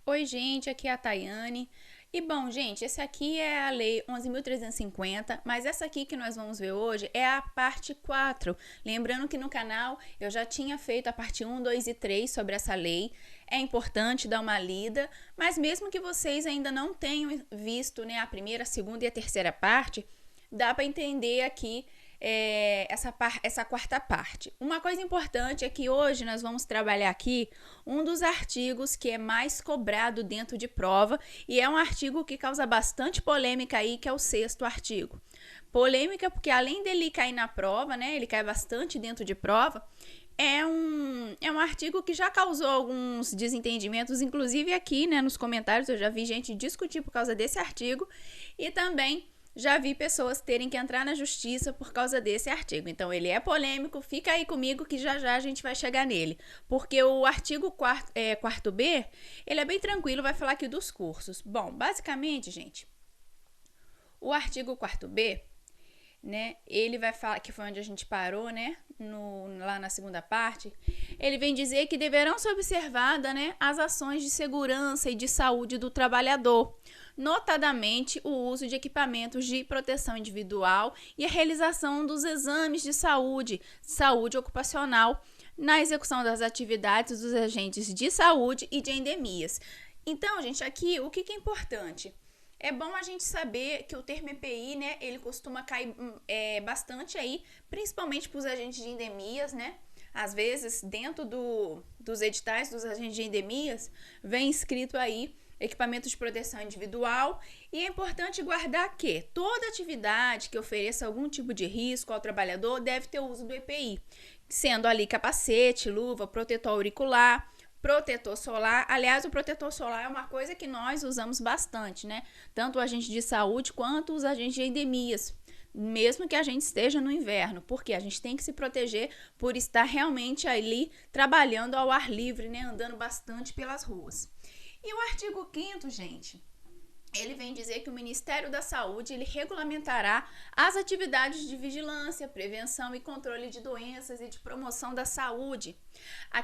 Oi, gente, aqui é a Tayane. E bom, gente, esse aqui é a Lei 11.350, mas essa aqui que nós vamos ver hoje é a parte 4. Lembrando que no canal eu já tinha feito a parte 1, 2 e 3 sobre essa lei. É importante dar uma lida, mas mesmo que vocês ainda não tenham visto, né, a primeira, a segunda e a terceira parte, dá para entender aqui essa quarta parte. Uma coisa importante é que hoje nós vamos trabalhar aqui um dos artigos que é mais cobrado dentro de prova e é um artigo que causa bastante polêmica aí, que é o 6º artigo. Polêmica porque além dele cair na prova, né, ele cai bastante dentro de prova, é um artigo que já causou alguns desentendimentos, inclusive aqui, né, nos comentários eu já vi gente discutir por causa desse artigo e também já vi pessoas terem que entrar na justiça por causa desse artigo. Então, ele é polêmico, fica aí comigo que já já a gente vai chegar nele. Porque o artigo 4º B, ele é bem tranquilo, vai falar aqui dos cursos. Bom, basicamente, gente, o artigo 4º B, né, ele vai falar, que foi onde a gente parou, né, lá na segunda parte, ele vem dizer que deverão ser observadas, né, as ações de segurança e de saúde do trabalhador, notadamente o uso de equipamentos de proteção individual e a realização dos exames de saúde ocupacional, na execução das atividades dos agentes de saúde e de endemias. Então, gente, aqui o que é importante? É bom a gente saber que o termo EPI, né, ele costuma cair bastante aí, principalmente para os agentes de endemias, né? Às vezes, dentro dos editais dos agentes de endemias, vem escrito aí equipamento de proteção individual, e é importante guardar que toda atividade que ofereça algum tipo de risco ao trabalhador deve ter o uso do EPI, sendo ali capacete, luva, protetor auricular, protetor solar. Aliás, o protetor solar é uma coisa que nós usamos bastante, né? Tanto o agente de saúde quanto os agentes de endemias, mesmo que a gente esteja no inverno, porque a gente tem que se proteger por estar realmente ali trabalhando ao ar livre, né? Andando bastante pelas ruas. E o artigo 5º, gente, ele vem dizer que o Ministério da Saúde ele regulamentará as atividades de vigilância, prevenção e controle de doenças e de promoção da saúde, a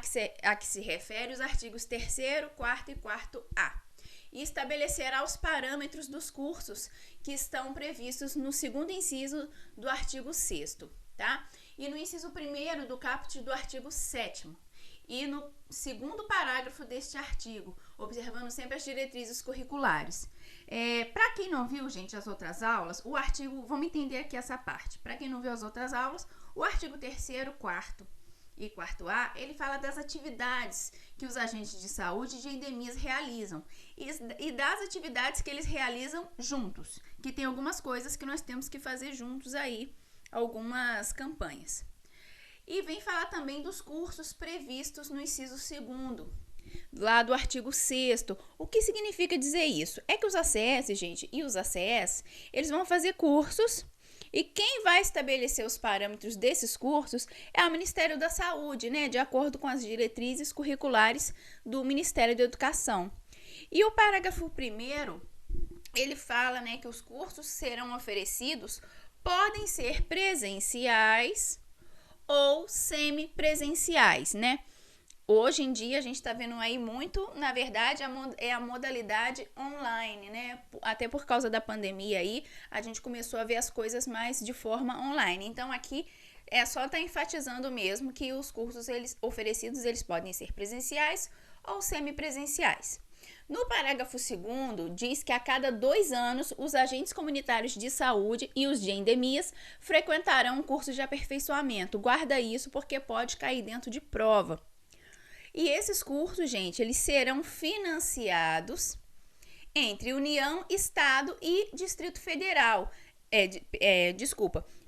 que se refere os artigos 3º, 4º e 4º-A, e estabelecerá os parâmetros dos cursos que estão previstos no 2º inciso do artigo 6º, tá? E no inciso 1º do caput do artigo 7º. E no 2º parágrafo deste artigo, observando sempre as diretrizes curriculares. Para quem não viu, gente, as outras aulas, o artigo, vamos entender aqui essa parte. Para quem não viu as outras aulas, o artigo 3º, 4º e 4º-A, ele fala das atividades que os agentes de saúde e de endemias realizam e das atividades que eles realizam juntos, que tem algumas coisas que nós temos que fazer juntos aí, algumas campanhas. E vem falar também dos cursos previstos no inciso 2º, lá do artigo 6º. O que significa dizer isso? É que os ACS, gente, e os ACS, eles vão fazer cursos e quem vai estabelecer os parâmetros desses cursos é o Ministério da Saúde, né, de acordo com as diretrizes curriculares do Ministério da Educação. E o parágrafo 1º, ele fala, né, que os cursos serão oferecidos, podem ser presenciais ou semipresenciais, né? Hoje em dia a gente está vendo aí muito, na verdade, é a modalidade online, né? Até por causa da pandemia aí, a gente começou a ver as coisas mais de forma online. Então aqui é só estar enfatizando mesmo que os cursos oferecidos eles podem ser presenciais ou semipresenciais. No parágrafo 2º, diz que a cada 2 anos, os agentes comunitários de saúde e os de endemias frequentarão cursos de aperfeiçoamento. Guarda isso porque pode cair dentro de prova. E esses cursos, gente, eles serão financiados entre União, Estado e Distrito Federal.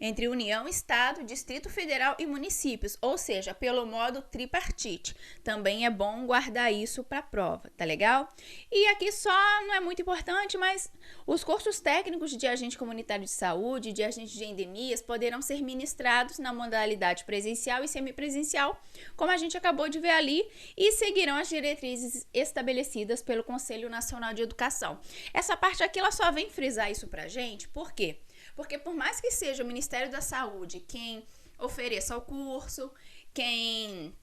Entre União, Estado, Distrito Federal e municípios, ou seja, pelo modo tripartite. Também é bom guardar isso para a prova, tá legal? E aqui só não é muito importante, mas os cursos técnicos de agente comunitário de saúde, de agente de endemias, poderão ser ministrados na modalidade presencial e semipresencial, como a gente acabou de ver ali, e seguirão as diretrizes estabelecidas pelo Conselho Nacional de Educação. Essa parte aqui ela só vem frisar isso pra gente, por quê? Porque por mais que seja o Ministério da Saúde quem ofereça o curso, quem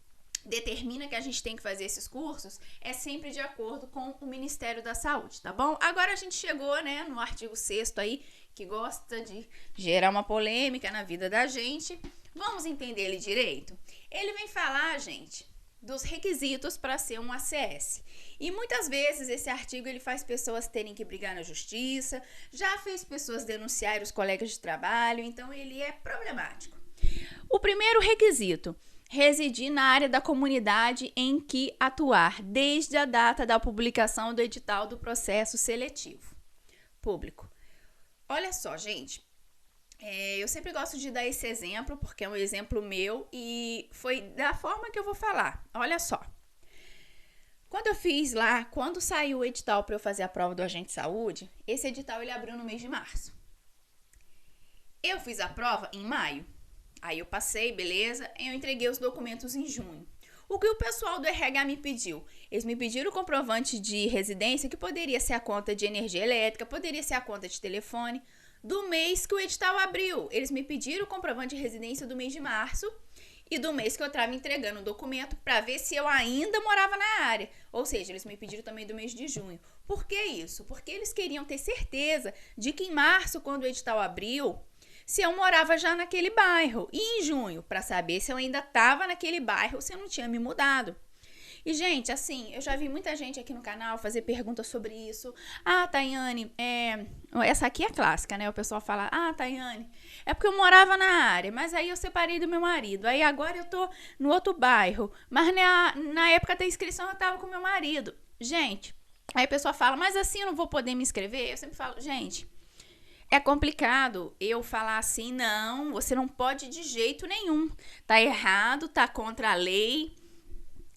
determina que a gente tem que fazer esses cursos é sempre de acordo com o Ministério da Saúde, tá bom? Agora a gente chegou, né, no artigo 6º aí, que gosta de gerar uma polêmica na vida da gente. Vamos entender ele direito? Ele vem falar, gente, dos requisitos para ser um ACS. E muitas vezes esse artigo ele faz pessoas terem que brigar na justiça, já fez pessoas denunciarem os colegas de trabalho, então ele é problemático. O primeiro requisito: residir na área da comunidade em que atuar, desde a data da publicação do edital do processo seletivo público. Olha só, gente, eu sempre gosto de dar esse exemplo, porque é um exemplo meu e foi da forma que eu vou falar. Olha só, quando eu fiz lá, quando saiu o edital para eu fazer a prova do agente de saúde, esse edital ele abriu no mês de março. Eu fiz a prova em maio. Aí eu passei, beleza, eu entreguei os documentos em junho. O que o pessoal do RH me pediu? Eles me pediram o comprovante de residência, que poderia ser a conta de energia elétrica, poderia ser a conta de telefone, do mês que o edital abriu. Eles me pediram o comprovante de residência do mês de março e do mês que eu estava entregando o documento para ver se eu ainda morava na área. Ou seja, eles me pediram também do mês de junho. Por que isso? Porque eles queriam ter certeza de que em março, quando o edital abriu, se eu morava já naquele bairro. E em junho, para saber se eu ainda estava naquele bairro ou se eu não tinha me mudado. E, gente, assim, eu já vi muita gente aqui no canal fazer perguntas sobre isso. Ah, Tayane, essa aqui é clássica, né? O pessoal fala, Tayane, é porque eu morava na área, mas aí eu separei do meu marido. Aí agora eu tô no outro bairro, mas na época da inscrição eu tava com meu marido. Gente, aí a pessoa fala, mas assim eu não vou poder me inscrever? Eu sempre falo, gente, é complicado eu falar assim, não, você não pode de jeito nenhum. Tá errado, tá contra a lei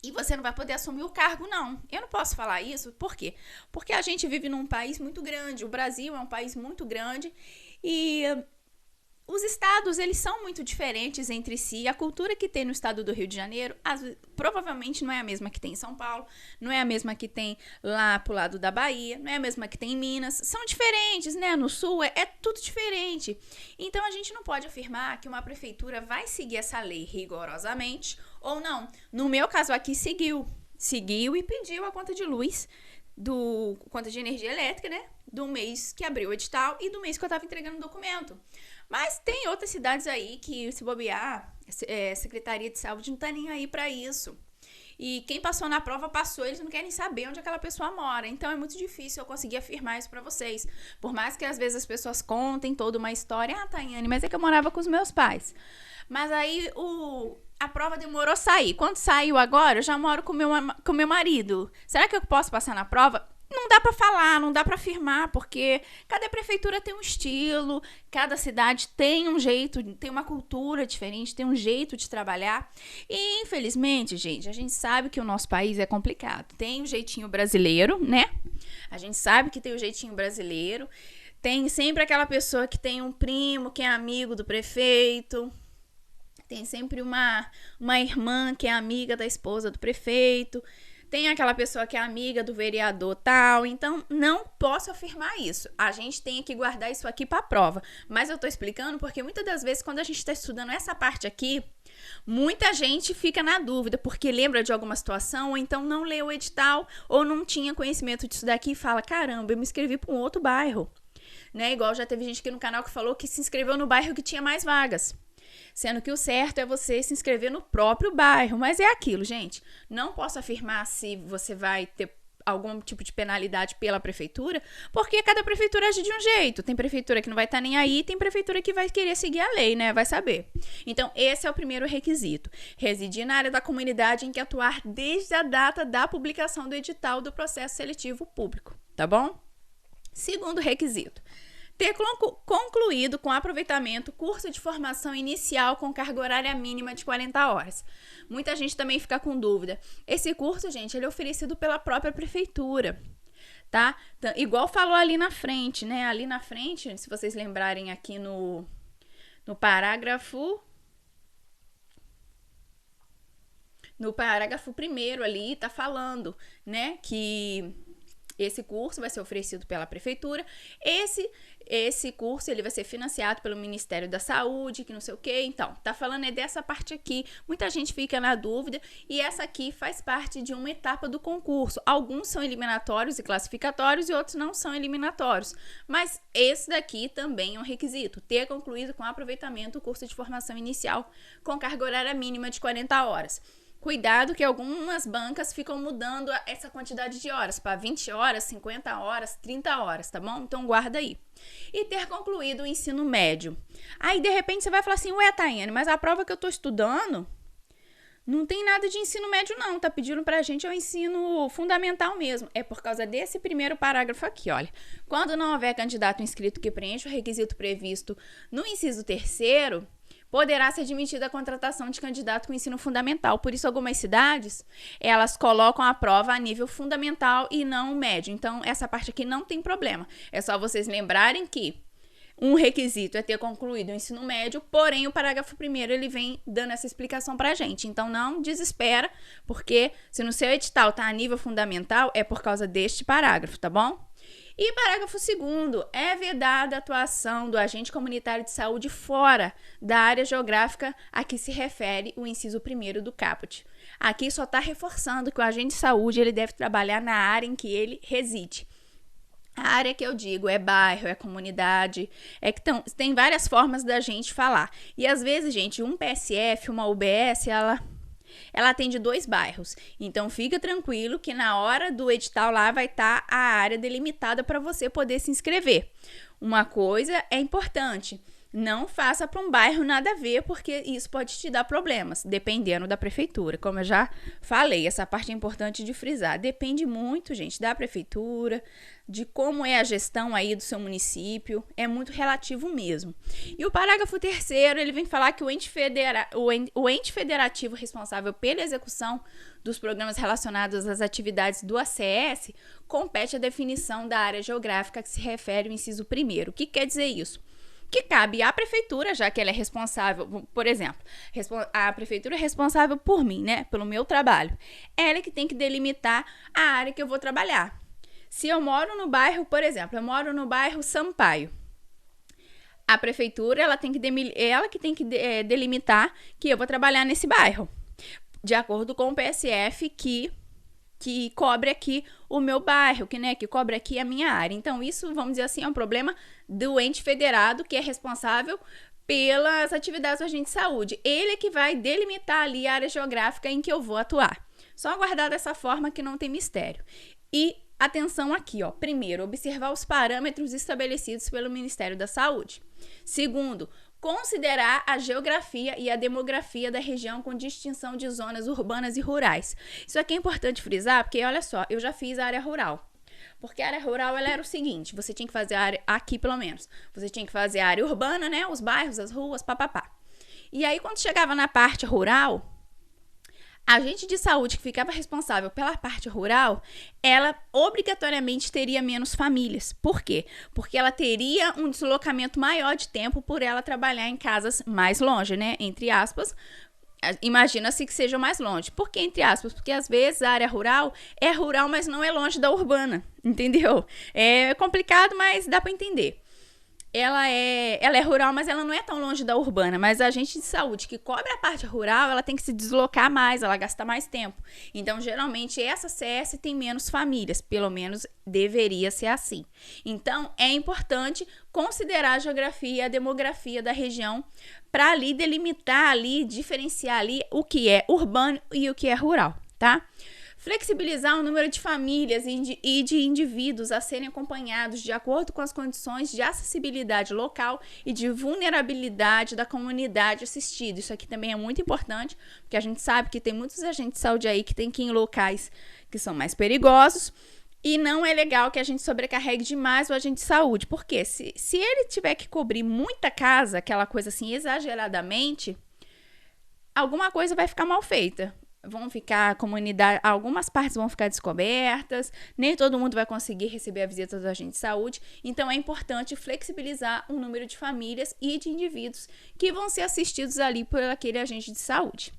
e você não vai poder assumir o cargo, não. Eu não posso falar isso, por quê? Porque a gente vive num país muito grande, o Brasil é um país muito grande e os estados, eles são muito diferentes entre si. A cultura que tem no estado do Rio de Janeiro, provavelmente não é a mesma que tem em São Paulo, não é a mesma que tem lá pro lado da Bahia, não é a mesma que tem em Minas. São diferentes, né? No Sul é tudo diferente. Então, a gente não pode afirmar que uma prefeitura vai seguir essa lei rigorosamente ou não. No meu caso aqui, seguiu e pediu a conta de luz, conta de energia elétrica, né? Do mês que abriu o edital e do mês que eu tava entregando o documento. Mas tem outras cidades aí que, se bobear, Secretaria de Saúde não tá nem aí pra isso. E quem passou na prova, passou, eles não querem saber onde aquela pessoa mora. Então, é muito difícil eu conseguir afirmar isso pra vocês. Por mais que, às vezes, as pessoas contem toda uma história. Tayane, mas é que eu morava com os meus pais. Mas aí, a prova demorou a sair. Quando saiu agora, eu já moro com meu marido. Será que eu posso passar na prova? Não dá para falar, não dá para afirmar, porque cada prefeitura tem um estilo, cada cidade tem um jeito, tem uma cultura diferente, tem um jeito de trabalhar. E, infelizmente, gente, a gente sabe que o nosso país é complicado. Tem o jeitinho brasileiro, né? A gente sabe que tem o jeitinho brasileiro. Tem sempre aquela pessoa que tem um primo que é amigo do prefeito. Tem sempre uma irmã que é amiga da esposa do prefeito. Tem aquela pessoa que é amiga do vereador tal. Então, não posso afirmar isso. A gente tem que guardar isso aqui para a prova. Mas eu tô explicando porque muitas das vezes, quando a gente está estudando essa parte aqui, muita gente fica na dúvida, porque lembra de alguma situação, ou então não leu o edital, ou não tinha conhecimento disso daqui e fala, caramba, eu me inscrevi para um outro bairro. Né? Igual já teve gente aqui no canal que falou que se inscreveu no bairro que tinha mais vagas. Sendo que o certo é você se inscrever no próprio bairro. Mas é aquilo, gente. Não posso afirmar se você vai ter algum tipo de penalidade pela prefeitura, porque cada prefeitura age de um jeito. Tem prefeitura que não vai estar nem aí, tem prefeitura que vai querer seguir a lei, né? Vai saber. Então, esse é o primeiro requisito. Residir na área da comunidade em que atuar desde a data da publicação do edital do processo seletivo público. Tá bom? Segundo requisito. Ter concluído com aproveitamento curso de formação inicial com carga horária mínima de 40 horas. Muita gente também fica com dúvida. Esse curso, gente, ele é oferecido pela própria prefeitura, tá? Então, igual falou ali na frente, né? Ali na frente, se vocês lembrarem aqui no parágrafo... No parágrafo 1º ali, tá falando, né, que Esse curso vai ser oferecido pela prefeitura. Esse curso ele vai ser financiado pelo Ministério da Saúde, que não sei o quê. Então, tá falando é dessa parte aqui. Muita gente fica na dúvida e essa aqui faz parte de uma etapa do concurso. Alguns são eliminatórios e classificatórios e outros não são eliminatórios. Mas esse daqui também é um requisito, ter concluído com aproveitamento o curso de formação inicial com carga horária mínima de 40 horas. Cuidado que algumas bancas ficam mudando essa quantidade de horas para 20 horas, 50 horas, 30 horas, tá bom? Então guarda aí. E ter concluído o ensino médio. Aí de repente você vai falar assim, ué, Tayane, mas a prova que eu tô estudando não tem nada de ensino médio não, tá pedindo pra gente o ensino fundamental mesmo. É por causa desse primeiro parágrafo aqui, olha. Quando não houver candidato inscrito que preencha o requisito previsto no inciso 3º, poderá ser admitida a contratação de candidato com ensino fundamental. Por isso, algumas cidades, elas colocam a prova a nível fundamental e não médio. Então, essa parte aqui não tem problema. É só vocês lembrarem que um requisito é ter concluído o ensino médio, porém, o parágrafo 1º, ele vem dando essa explicação pra gente. Então, não desespera, porque se no seu edital tá a nível fundamental, é por causa deste parágrafo, tá bom? E parágrafo 2º, é vedada a atuação do agente comunitário de saúde fora da área geográfica a que se refere o inciso 1º do caput. Aqui só está reforçando que o agente de saúde ele deve trabalhar na área em que ele reside. A área que eu digo é bairro, é comunidade, é que tem várias formas da gente falar. E às vezes, gente, um PSF, uma UBS, ela atende 2 bairros. Então, fica tranquilo que na hora do edital lá vai estar a área delimitada para você poder se inscrever. Uma coisa é importante, não faça para um bairro nada a ver, porque isso pode te dar problemas, dependendo da prefeitura. Como eu já falei, essa parte é importante de frisar. Depende muito, gente, da prefeitura, de como é a gestão aí do seu município, é muito relativo mesmo. E o parágrafo 3º, ele vem falar que o ente federativo responsável pela execução dos programas relacionados às atividades do ACS compete a definição da área geográfica que se refere ao inciso 1º. O que quer dizer isso? Que cabe à prefeitura, já que ela é responsável, por exemplo, a prefeitura é responsável por mim, né, pelo meu trabalho. Ela é que tem que delimitar a área que eu vou trabalhar. Se eu moro no bairro, por exemplo, eu moro no bairro Sampaio, a prefeitura ela que tem que delimitar que eu vou trabalhar nesse bairro, de acordo com o PSF que cobre aqui o meu bairro, que cobre aqui a minha área. Então, isso, vamos dizer assim, é um problema do ente federado, que é responsável pelas atividades do agente de saúde. Ele é que vai delimitar ali a área geográfica em que eu vou atuar. Só aguardar dessa forma que não tem mistério. E atenção aqui, ó. Primeiro, observar os parâmetros estabelecidos pelo Ministério da Saúde. Segundo, considerar a geografia e a demografia da região com distinção de zonas urbanas e rurais. Isso aqui é importante frisar, porque olha só, eu já fiz a área rural. Porque a área rural ela era o seguinte, você tinha que fazer a área, aqui pelo menos, você tinha que fazer a área urbana, né, os bairros, as ruas, papapá. E aí quando chegava na parte rural, a agente de saúde que ficava responsável pela parte rural, ela obrigatoriamente teria menos famílias. Por quê? Porque ela teria um deslocamento maior de tempo por ela trabalhar em casas mais longe, né? Entre aspas, imagina-se que seja mais longe. Por que entre aspas? Porque às vezes a área rural é rural, mas não é longe da urbana, entendeu? É complicado, mas dá para entender. Ela é rural, mas ela não é tão longe da urbana. Mas a agente de saúde que cobre a parte rural, ela tem que se deslocar mais, ela gasta mais tempo. Então, geralmente, essa CS tem menos famílias. Pelo menos deveria ser assim. Então, é importante considerar a geografia e a demografia da região para ali delimitar, ali diferenciar ali o que é urbano e o que é rural, tá? Flexibilizar o número de famílias e de indivíduos a serem acompanhados de acordo com as condições de acessibilidade local e de vulnerabilidade da comunidade assistida. Isso aqui também é muito importante, porque a gente sabe que tem muitos agentes de saúde aí que tem que ir em locais que são mais perigosos e não é legal que a gente sobrecarregue demais o agente de saúde, porque se ele tiver que cobrir muita casa, aquela coisa assim exageradamente, alguma coisa vai ficar mal feita. Vão ficar algumas partes vão ficar descobertas, nem todo mundo vai conseguir receber a visita do agente de saúde, então é importante flexibilizar o número de famílias e de indivíduos que vão ser assistidos ali por aquele agente de saúde.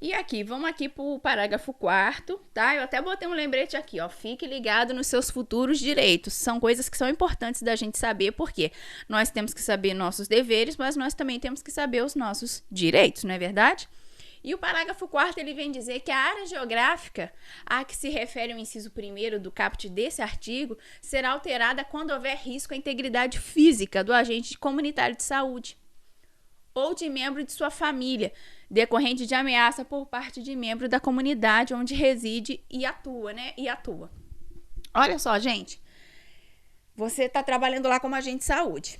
E aqui, vamos aqui pro parágrafo 4º, tá? Eu até botei um lembrete aqui, ó. Fique ligado nos seus futuros direitos. São coisas que são importantes da gente saber, porque nós temos que saber nossos deveres, mas nós também temos que saber os nossos direitos, não é verdade? E o parágrafo 4º, ele vem dizer que a área geográfica a que se refere o inciso 1º do caput desse artigo será alterada quando houver risco à integridade física do agente comunitário de saúde ou de membro de sua família, decorrente de ameaça por parte de membro da comunidade onde reside e atua, né? Olha só, gente. Você está trabalhando lá como agente de saúde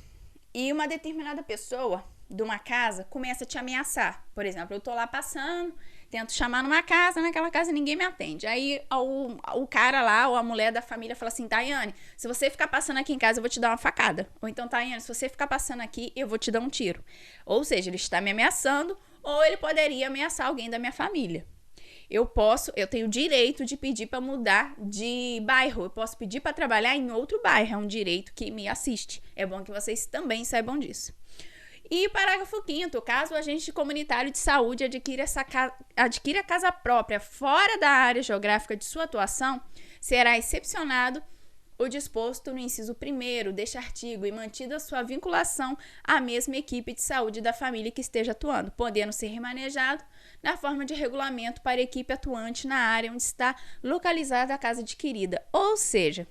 e uma determinada pessoa de uma casa começa a te ameaçar. Por exemplo, eu tô lá passando, tento chamar numa casa, naquela casa ninguém me atende. Aí o cara lá, ou a mulher da família fala assim: Tayane, se você ficar passando aqui em casa, eu vou te dar uma facada. Ou então, Tayane, se você ficar passando aqui, eu vou te dar um tiro. Ou seja, ele está me ameaçando, ou ele poderia ameaçar alguém da minha família. Eu tenho o direito de pedir para mudar de bairro. Eu posso pedir para trabalhar em outro bairro. É um direito que me assiste. É bom que vocês também saibam disso. E parágrafo 5º, caso o agente comunitário de saúde adquira a casa própria fora da área geográfica de sua atuação, será excepcionado o disposto no inciso 1º deste artigo e mantida sua vinculação à mesma equipe de saúde da família que esteja atuando, podendo ser remanejado na forma de regulamento para a equipe atuante na área onde está localizada a casa adquirida. Ou seja,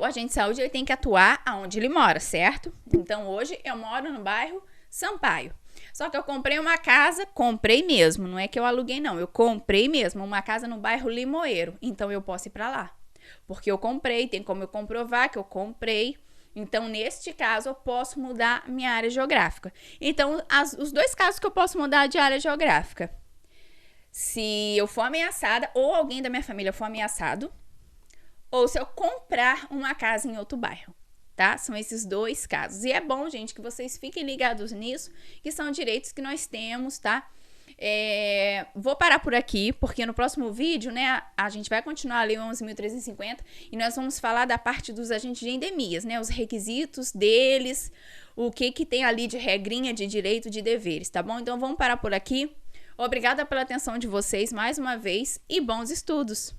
o agente de saúde ele tem que atuar aonde ele mora, certo? Então, hoje eu moro no bairro Sampaio. Só que eu comprei uma casa, comprei mesmo, não é que eu aluguei não, eu comprei mesmo uma casa no bairro Limoeiro. Então, eu posso ir para lá, porque eu comprei, tem como eu comprovar que eu comprei. Então, neste caso, eu posso mudar minha área geográfica. Então, os dois casos que eu posso mudar de área geográfica: se eu for ameaçada ou alguém da minha família for ameaçado, ou se eu comprar uma casa em outro bairro, tá? São esses dois casos. E é bom, gente, que vocês fiquem ligados nisso, que são direitos que nós temos, tá? Vou parar por aqui, porque no próximo vídeo, né, a gente vai continuar a Lei 11.350 e nós vamos falar da parte dos agentes de endemias, né? Os requisitos deles, o que tem ali de regrinha de direito, de deveres, tá bom? Então vamos parar por aqui. Obrigada pela atenção de vocês mais uma vez e bons estudos!